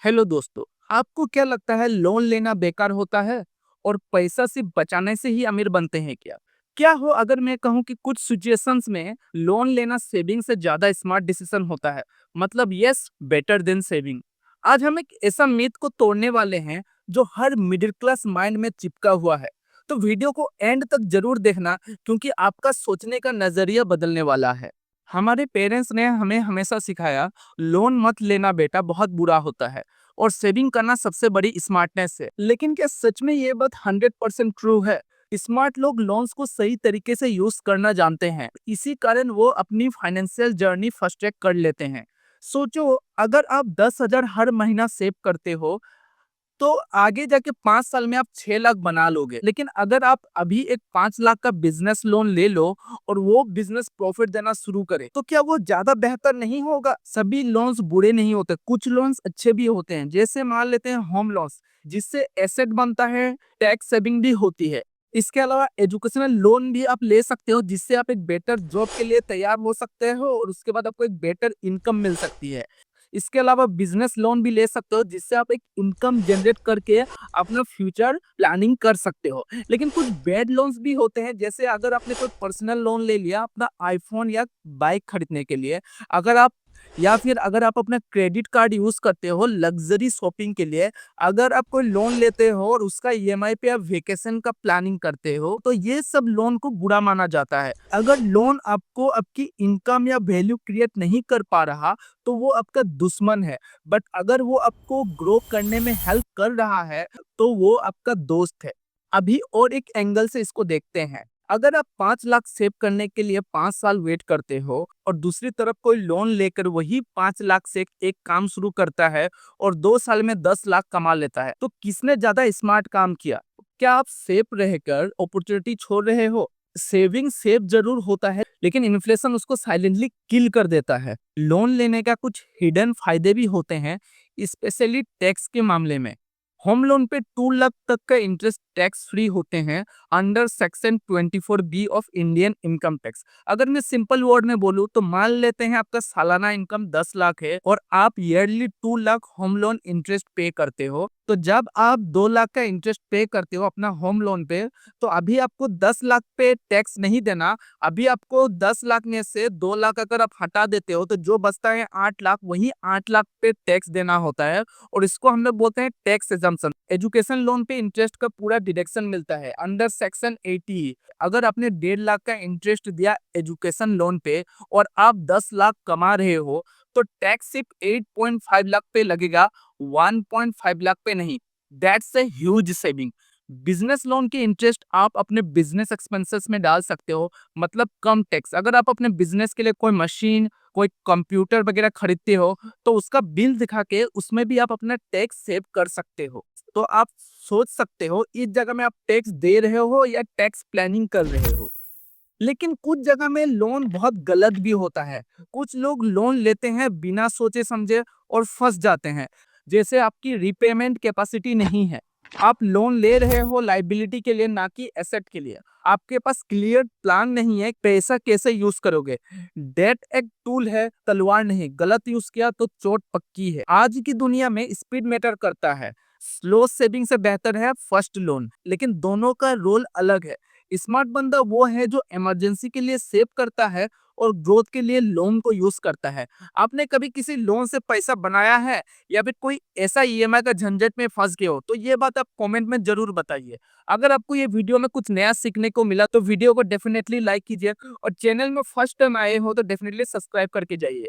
Hello दोस्तों। आपको क्या लगता है लोन लेना बेकार होता है और पैसा सिर्फ बचाने से ही अमीर बनते हैं क्या? क्या हो अगर मैं कहूँ कि कुछ सिचुएशंस में लोन लेना सेविंग से ज्यादा स्मार्ट डिसीजन होता है। मतलब यस, बेटर देन सेविंग। आज हम एक ऐसा मिथ को तोड़ने वाले हैं जो हर मिडिल क्लास माइंड में चिपका हुआ है। तो वीडियो को एंड तक जरूर देखना, क्योंकि आपका सोचने का नजरिया बदलने वाला है। हमारे पेरेंट्स ने हमें हमेशा सिखाया, लोन मत लेना बेटा, बहुत बुरा होता है, और सेविंग करना सबसे बड़ी स्मार्टनेस है। लेकिन क्या सच में ये बात 100% ट्रू है? स्मार्ट लोग लोन्स को सही तरीके से यूज करना जानते हैं, इसी कारण वो अपनी फाइनेंशियल जर्नी फास्ट ट्रैक कर लेते हैं। सोचो, अगर आप 10,000 हर महीना सेव करते हो तो आगे जाके 5 साल में आप 6 लाख बना लोगे। लेकिन अगर आप अभी एक 5 लाख का बिजनेस लोन ले लो और वो बिजनेस प्रॉफिट देना शुरू करे, तो क्या वो ज्यादा बेहतर नहीं होगा? सभी लोन्स बुरे नहीं होते, कुछ लोन्स अच्छे भी होते हैं। जैसे मान लेते हैं होम लोन्स, जिससे एसेट बनता है, टैक्स सेविंग भी होती है। इसके अलावा एजुकेशनल लोन भी आप ले सकते हो, जिससे आप एक बेटर जॉब के लिए तैयार हो सकते हो और उसके बाद आपको एक बेटर इनकम मिल सकती है। इसके अलावा बिजनेस लोन भी ले सकते हो, जिससे आप एक इनकम जनरेट करके अपना फ्यूचर प्लानिंग कर सकते हो। लेकिन कुछ बैड लोन्स भी होते हैं, जैसे अगर आपने कोई पर्सनल लोन ले लिया अपना आईफोन या बाइक खरीदने के लिए, अगर आप या फिर अगर आप अपना क्रेडिट कार्ड यूज करते हो लग्जरी शॉपिंग के लिए, अगर आप कोई लोन लेते हो और उसका ईएमआई पे आप वेकेशन का प्लानिंग करते हो, तो ये सब लोन को बुरा माना जाता है। अगर लोन आपको आपकी इनकम या वैल्यू क्रिएट नहीं कर पा रहा, तो वो आपका दुश्मन है। बट अगर वो आपको ग्रो करने में हेल्प कर रहा है, तो वो आपका दोस्त है। अभी और एक एंगल से इसको देखते हैं। अगर आप 5 लाख सेव करने के लिए 5 साल वेट करते हो और दूसरी तरफ कोई लोन लेकर वही 5 लाख से एक काम शुरू करता है और 2 साल में 10 लाख कमा लेता है, तो किसने ज्यादा स्मार्ट काम किया? क्या आप सेफ रहकर अपॉर्चुनिटी छोड़ रहे हो? सेविंग सेफ जरूर होता है, लेकिन इन्फ्लेशन उसको साइलेंटली किल कर देता है। लोन लेने का कुछ हिडन फायदे भी होते हैं, स्पेशली टैक्स के मामले में। होम लोन पे 2 लाख तक का इंटरेस्ट टैक्स फ्री होते हैं under section 24B of Indian income tax. अगर मैं सिंपल वर्ड में बोलूँ तो मान लेते हैं आपका सालाना इनकम 10 लाख है और आप yearly 2 lakh home loan interest पे करते हो, तो जब आप 2 लाख का इंटरेस्ट पे करते हो अपना होम लोन पे, तो अभी आपको 10 लाख पे टैक्स नहीं देना। अभी आपको 10 लाख में से 2 लाख अगर आप हटा देते हो, तो जो बचता है 8 लाख, वही 8 लाख पे टैक्स देना होता है, और इसको हम लोग बोलते हैं टैक्स एजम्पशन। एजुकेशन लोन पे इंटरेस्ट का पूरा डिडक्शन मिलता है अंडर सेक्शन 80। अगर आपने 1.5 लाख का इंटरेस्ट दिया एजुकेशन लोन पे और आप 10 लाख कमा रहे हो, तो टैक्स सिर्फ 8.5 लाख पे लगेगा, 1.5 लाख पे नहीं। That's a huge saving. Business loan के इंटरेस्ट आप अपने बिजनेस एक्सपेंसेस में डाल सकते हो, मतलब कम टैक्स। अगर आप अपने बिजनेस के लिए कोई मशीन, कोई कंप्यूटर वगैरह खरीदते हो, तो उसका बिल दिखा के उसमें भी आप अपना टैक्स सेव कर सकते हो। तो आप सोच सकते हो इस जगह में आप टैक्स दे रहे हो या टैक्स प्लानिंग कर रहे हो। लेकिन कुछ जगह में लोन बहुत गलत भी होता है। कुछ लोग लोन लेते हैं बिना सोचे समझे और फंस जाते हैं। जैसे आपकी रिपेमेंट कैपेसिटी नहीं है। आप लोन ले रहे हो लाइबिलिटी के लिए, ना कि एसेट के लिए। आपके पास क्लियर प्लान नहीं है, पैसा कैसे यूज करोगे। डेट एक टूल है, तलवार नहीं। गलत यूज किया तो चोट पक्की है। आज की दुनिया में स्पीड मैटर करता है। स्लो सेविंग से बेहतर है फर्स्ट लोन, लेकिन दोनों का रोल अलग है। स्मार्ट बंदा वो है जो इमरजेंसी के लिए सेव करता है और ग्रोथ के लिए लोन को यूज करता है। आपने कभी किसी लोन से पैसा बनाया है, या फिर कोई ऐसा ईएमआई का झंझट में फंस गए हो? तो ये बात आप कमेंट में जरूर बताइए। अगर आपको ये वीडियो में कुछ नया सीखने को मिला, तो वीडियो को डेफिनेटली लाइक कीजिए, और चैनल में फर्स्ट टाइम आए हो तो डेफिनेटली सब्सक्राइब करके जाइए।